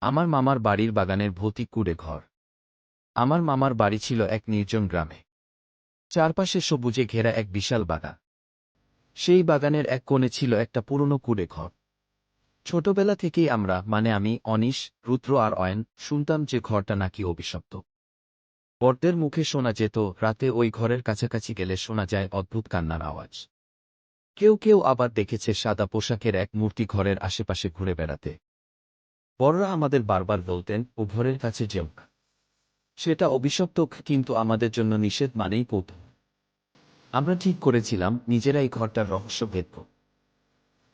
আমার মামার বাড়ির বাগানের ভৌতিক কুঁড়ে ঘর। আমার মামার বাড়ি ছিল এক নির্জন গ্রামে। চারপাশে সবুজে ঘেরা এক বিশাল বাগান। সেই বাগানের এক কোণে ছিল একটা পুরনো কুঁড়ে ঘর। ছোটবেলা থেকেই আমরা, মানে আমি, অনিশ, রুদ্র আর অয়ন, শুনতাম যে ঘরটা নাকি অভিশপ্ত। বড়দের মুখে শোনা যেত রাতে ওই ঘরের কাছাকাছি গেলে শোনা যায় অদ্ভুত কান্নার আওয়াজ। কেউ কেউ আবার দেখেছে সাদা পোশাকের এক মূর্তি ঘরের আশেপাশে ঘুরে বেড়াতে। বড়রা আমাদের বারবার বলতেন ও ঘরের কাছে যেও না। সেটা অভিশপ্ত, কিন্তু আমাদের জন্য নিষেধ মানেই কৌতূহল। আমরা ঠিক করেছিলাম নিজেরাই ঘরটার রহস্য ভেদ করব।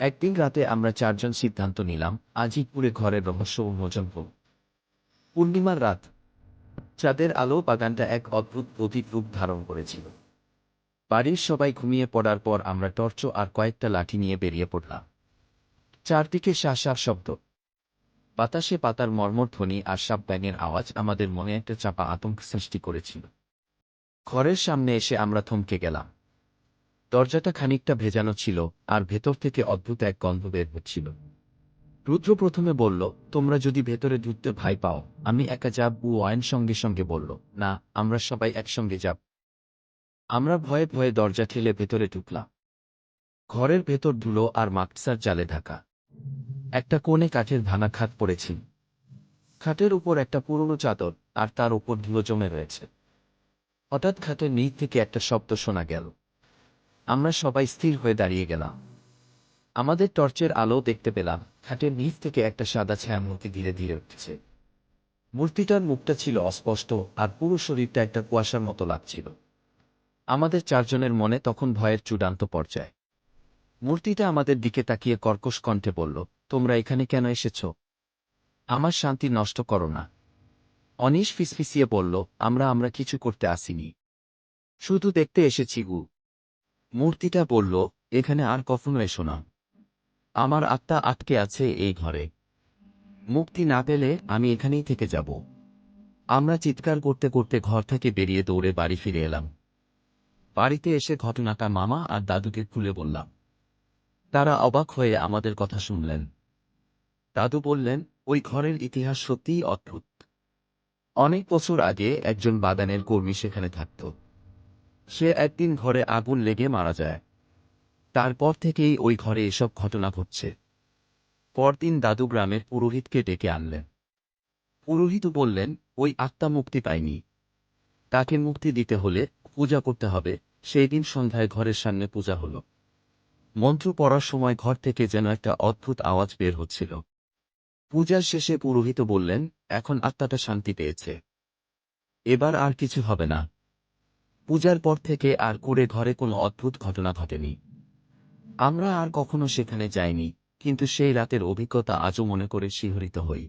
একদিন রাতে আমরা চারজন সিদ্ধান্ত নিলাম আজই পুরে ঘরের রহস্য উন্মোচন করব। পূর্ণিমার রাত, চাঁদের আলো বাগানটা এক অদ্ভুত প্রতীক রূপ ধারণ করেছিল। বাড়ির সবাই ঘুমিয়ে পড়ার পর আমরা টর্চ আর কয়েকটা লাঠি নিয়ে বেরিয়ে পড়লাম। চারদিকে শাঁসার শব্দ, বাতাসে পাতার মর্মর ধ্বনি আর সাপ ব্যাঙের আওয়াজ আমাদের মনে একটা চাপা আতঙ্ক সৃষ্টি করেছিল। ঘরের সামনে এসে আমরা থমকে গেলাম। দরজাটা খানিকটা ভেজানো ছিল, আর ভেতর থেকে অদ্ভুত এক গন্ধ বের হচ্ছিল। রুদ্র প্রথমে বলল, তোমরা যদি ভেতরে ঢুকতে ভয় পাও আমি একা যাব। অয়ন সঙ্গে সঙ্গে বলল, না, আমরা সবাই একসঙ্গে যাব। আমরা ভয়ে ভয়ে দরজা ঠেলে ভেতরে ঢুকলাম। ঘরের ভেতর ধুলো আর মাকড়সার জালে ঢাকা। একটা কোণে কাঠের ভাঙা খাট পড়েছিল। খাটের উপর একটা পুরনো চাদর, আর তার উপর ধুলো জমে রয়েছে। হঠাৎ খাটের নিচ থেকে একটা শব্দ শোনা গেল। আমরা সবাই স্থির হয়ে দাঁড়িয়ে গেলাম। আমাদের টর্চের আলো দেখতে পেলাম খাটের নিচ থেকে একটা সাদা ছায়ামূর্তি ধীরে ধীরে উঠছে। মূর্তিটার মুখটা ছিল অস্পষ্ট, আর পুরো শরীরটা একটা কুয়াশার মতো লাগছিল। আমাদের চারজনের মনে তখন ভয়ের চূড়ান্ত পর্যায়ে। মূর্তিটা আমাদের দিকে তাকিয়ে কর্কশ কণ্ঠে বলল, তোমরা এখানে কেন এসেছ? আমার শান্তি নষ্ট করো না। অনিশ ফিসফিসিয়ে বলল, আমরা কিছু করতে আসিনি, শুধু দেখতে এসেছি গু। মূর্তিটা বলল, এখানে আর কখনো এসো না। আমার আত্মা আটকে আছে এই ঘরে। মুক্তি না পেলে আমি এখানেই থেকে যাব। আমরা চিৎকার করতে করতে ঘর থেকে বেরিয়ে দৌড়ে বাড়ি ফিরে এলাম। বাড়িতে এসে ঘটনাটা মামা আর দাদুকে খুলে বললাম। তারা অবাক হয়ে আমাদের কথা শুনলেন। দাদু বললেন, ওই ঘরের ইতিহাস সত্যিই অদ্ভুত। অনেক বছর আগে একজন বাগানের কর্মী সেখানে থাকত। সে একদিন ঘরে আগুন লেগে মারা যায়। তারপর থেকেই ওই ঘরে এসব ঘটনা ঘটছে। পরদিন দাদু গ্রামের পুরোহিতকে ডেকে আনলেন। পুরোহিত বললেন, ওই আত্মা মুক্তি পায়নি, তাকে মুক্তি দিতে হলে পূজা করতে হবে। সেই দিন সন্ধ্যায় ঘরের সামনে পূজা হলো। মন্ত্র পড়ার সময় ঘর থেকে যেন একটা অদ্ভুত আওয়াজ বের হচ্ছিল। পূজার শেষে পুরোহিত বললেন, এখন আত্মাটা শান্তি পেয়েছে, এবার আর কিছু হবে না। পূজার পর থেকে আর কুঁড়ে ঘরে কোনো অদ্ভুত ঘটনা ঘটেনি। আমরা আর কখনো সেখানে যাইনি, কিন্তু সেই রাতের অভিজ্ঞতা আজও মনে করে শিহরিত হই।